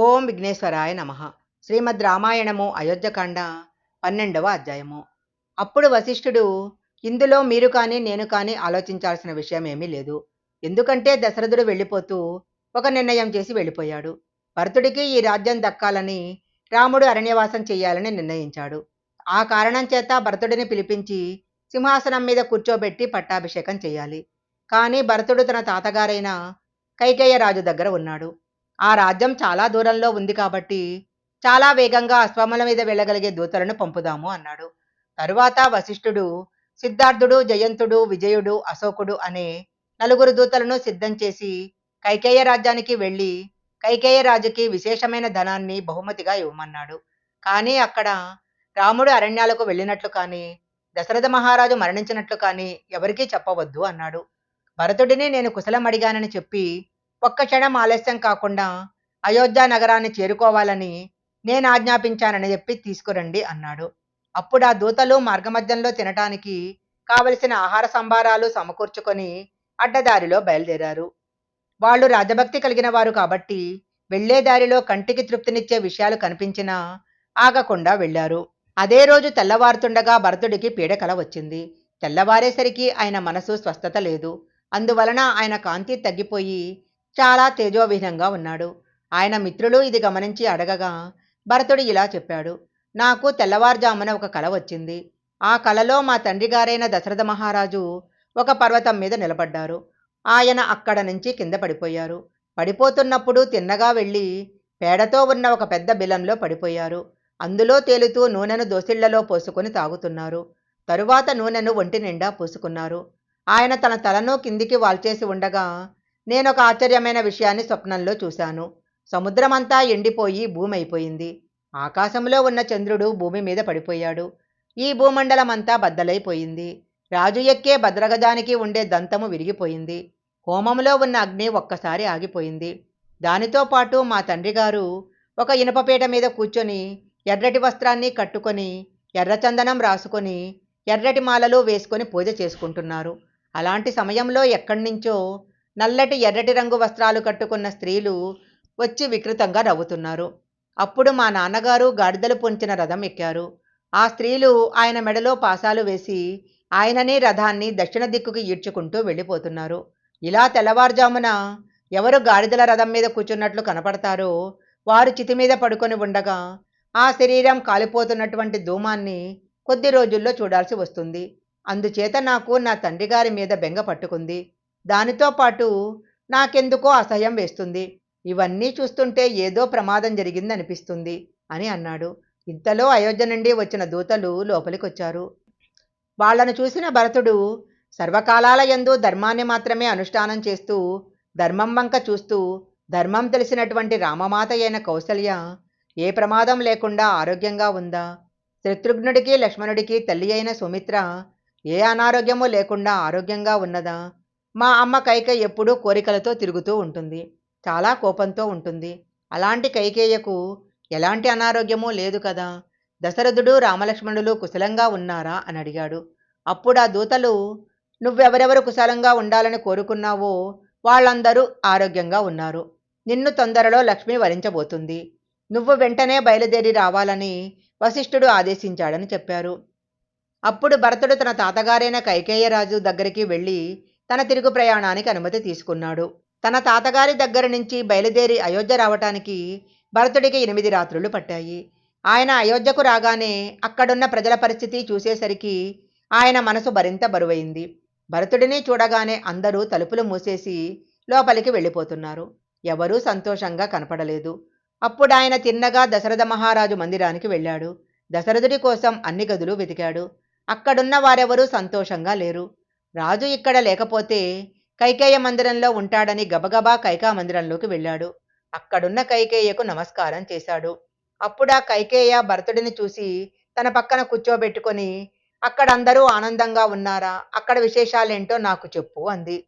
ఓం విఘ్నేశ్వరాయ నమః. శ్రీమద్ రామాయణము అయోధ్యకాండ 12వ అధ్యాయము. అప్పుడు వశిష్ఠుడు, ఇందులో మీరు కానీ నేను కానీ ఆలోచించాల్సిన విషయం ఏమీ లేదు. ఎందుకంటే దశరథుడు వెళ్ళిపోతూ ఒక నిర్ణయం చేసి వెళ్ళిపోయాడు. భరతుడికి ఈ రాజ్యం దక్కాలని, రాముడు అరణ్యవాసం చేయాలని నిర్ణయించాడు. ఆ కారణం చేత భరతుడిని పిలిపించి సింహాసనం మీద కూర్చోబెట్టి పట్టాభిషేకం చేయాలి. కానీ భరతుడు తన తాతగారైన కైకేయ రాజు దగ్గర ఉన్నాడు. ఆ రాజ్యం చాలా దూరంలో ఉంది కాబట్టి చాలా వేగంగా అశ్వముల మీద వెళ్ళగలిగే దూతలను పంపుదాము అన్నాడు. తరువాత వశిష్ఠుడు సిద్ధార్థుడు, జయంతుడు, విజయుడు, అశోకుడు అనే 4 దూతలను సిద్ధం చేసి కైకేయ రాజ్యానికి వెళ్ళి కైకేయ రాజుకి విశేషమైన ధనాన్ని బహుమతిగా ఇవ్వమన్నాడు. కానీ అక్కడ రాముడు అరణ్యాలకు వెళ్ళినట్లు కానీ దశరథ మహారాజు మరణించినట్లు కానీ ఎవరికీ చెప్పవద్దు అన్నాడు. భరతుడిని నేను కుశలం అడిగానని చెప్పి ఒక్క క్షణం ఆలస్యం కాకుండా అయోధ్య నగరాన్ని చేరుకోవాలని నేను ఆజ్ఞాపించానని చెప్పి తీసుకురండి అన్నాడు. అప్పుడు ఆ దూతలు మార్గమధ్యంలో తినటానికి కావలసిన ఆహార సంభారాలు సమకూర్చుకొని అడ్డదారిలో బయలుదేరారు. వాళ్ళు రాజభక్తి కలిగిన వారు కాబట్టి వెళ్లే దారిలో కంటికి తృప్తినిచ్చే విషయాలు కనిపించినా ఆగకుండా వెళ్లారు. అదే రోజు తెల్లవారుతుండగా భరతుడికి పీడకల వచ్చింది. తెల్లవారేసరికి ఆయన మనసు స్వస్థత లేదు. అందువలన ఆయన కాంతి తగ్గిపోయి చాలా తేజోవిహీనంగా ఉన్నాడు. ఆయన మిత్రులు ఇది గమనించి అడగగా భరతుడు ఇలా చెప్పాడు. నాకు తెల్లవారుజామున ఒక కల వచ్చింది. ఆ కలలో మా తండ్రి గారైన దశరథ మహారాజు ఒక పర్వతం మీద నిలబడ్డారు. ఆయన అక్కడ నుంచి కింద పడిపోయారు. పడిపోతున్నప్పుడు తిన్నగా వెళ్ళి పేడతో ఉన్న ఒక పెద్ద బిలంలో పడిపోయారు. అందులో తేలుతూ నూనెను దోసిళ్లలో పోసుకొని తాగుతున్నారు. తరువాత నూనెను ఒంటి నిండా పూసుకున్నారు. ఆయన తన తలను కిందికి వాల్చేసి ఉండగా నేనొక ఆశ్చర్యమైన విషయాన్ని స్వప్నంలో చూశాను. సముద్రమంతా ఎండిపోయి భూమి అయిపోయింది. ఆకాశంలో ఉన్న చంద్రుడు భూమి మీద పడిపోయాడు. ఈ భూమండలం అంతా బద్దలైపోయింది. రాజు ఎక్కే భద్రగజానికి ఉండే దంతము విరిగిపోయింది. హోమంలో ఉన్న అగ్ని ఒక్కసారి ఆగిపోయింది. దానితో పాటు మా తండ్రి గారు ఒక ఇనుపపీట మీద కూర్చొని ఎర్రటి వస్త్రాన్ని కట్టుకొని ఎర్రచందనం రాసుకొని ఎర్రటి మాలలు వేసుకొని పూజ చేసుకుంటున్నారు. అలాంటి సమయంలో ఎక్కడి నుంచో నల్లటి ఎర్రటి రంగు వస్త్రాలు కట్టుకున్న స్త్రీలు వచ్చి వికృతంగా నవ్వుతున్నారు. అప్పుడు మా నాన్నగారు గాడిదలు పొంచిన రథం ఎక్కారు. ఆ స్త్రీలు ఆయన మెడలో పాసాలు వేసి ఆయనని రథాన్ని దక్షిణ దిక్కుకి ఈడ్చుకుంటూ వెళ్ళిపోతున్నారు. ఇలా తెల్లవారుజామున ఎవరు గాడిదల రథం మీద కూర్చున్నట్లు కనపడతారో వారు చితి మీద పడుకొని ఉండగా ఆ శరీరం కాలిపోతున్నటువంటి ధూమాన్ని కొద్ది రోజుల్లో చూడాల్సి వస్తుంది. అందుచేత నాకు నా తండ్రి గారి మీద బెంగ పట్టుకుంది. దానితో పాటు నాకెందుకో అసహ్యం వేస్తుంది. ఇవన్నీ చూస్తుంటే ఏదో ప్రమాదం జరిగిందనిపిస్తుంది అని అన్నాడు. ఇంతలో అయోధ్య నుండి వచ్చిన దూతలు లోపలికొచ్చారు. వాళ్లను చూసిన భరతుడు సర్వకాలాల యందు ధర్మాన్ని మాత్రమే అనుష్ఠానం చేస్తూ ధర్మం వంక చూస్తూ ధర్మం తెలిసినటువంటి రామమాత అయిన కౌసల్య ఏ ప్రమాదం లేకుండా ఆరోగ్యంగా ఉందా? శత్రుఘ్నుడికి లక్ష్మణుడికి తల్లి అయిన సుమిత్ర ఏ అనారోగ్యమూ లేకుండా ఆరోగ్యంగా ఉన్నదా? మా అమ్మ కైకేయి ఎప్పుడూ కోరికలతో తిరుగుతూ ఉంటుంది. చాలా కోపంతో ఉంటుంది. అలాంటి కైకేయకు ఎలాంటి అనారోగ్యమూ లేదు కదా? దశరథుడు రామలక్ష్మణులు కుశలంగా ఉన్నారా అని అడిగాడు. అప్పుడు ఆ దూతలు, నువ్వెవరెవరు కుశలంగా ఉండాలని కోరుకున్నావో వాళ్ళందరూ ఆరోగ్యంగా ఉన్నారు. నిన్ను తొందరలో లక్ష్మి వరించబోతుంది. నువ్వు వెంటనే బయలుదేరి రావాలని వశిష్ఠుడు ఆదేశించాడని చెప్పారు. అప్పుడు భరతుడు తన తాతగారైన కైకేయరాజు దగ్గరికి వెళ్ళి తన తిరుగు ప్రయాణానికి అనుమతి తీసుకున్నాడు. తన తాతగారి దగ్గర నుంచి బయలుదేరి అయోధ్య రావటానికి భరతుడికి 8 రాత్రులు పట్టాయి. ఆయన అయోధ్యకు రాగానే అక్కడున్న ప్రజల పరిస్థితి చూసేసరికి ఆయన మనసు మరింత బరువైంది. భరతుడిని చూడగానే అందరూ తలుపులు మూసేసి లోపలికి వెళ్ళిపోతున్నారు. ఎవరూ సంతోషంగా కనపడలేదు. అప్పుడు ఆయన తిన్నగా దశరథ మహారాజు మందిరానికి వెళ్ళాడు. దశరథుడి కోసం అన్ని గదులు వెతికాడు. అక్కడున్న వారెవరూ సంతోషంగా లేరు. రాజు ఇక్కడ లేకపోతే కైకేయ మందిరంలో ఉంటాడని గబగబా కైకా మందిరంలోకి వెళ్ళాడు. అక్కడున్న కైకేయకు నమస్కారం చేశాడు. అప్పుడు ఆ కైకేయ భరతుడిని చూసి తన పక్కన కూర్చోబెట్టుకొని, అక్కడ అందరూ ఆనందంగా ఉన్నారా? అక్కడ విశేషాలేంటో నాకు చెప్పు అంది.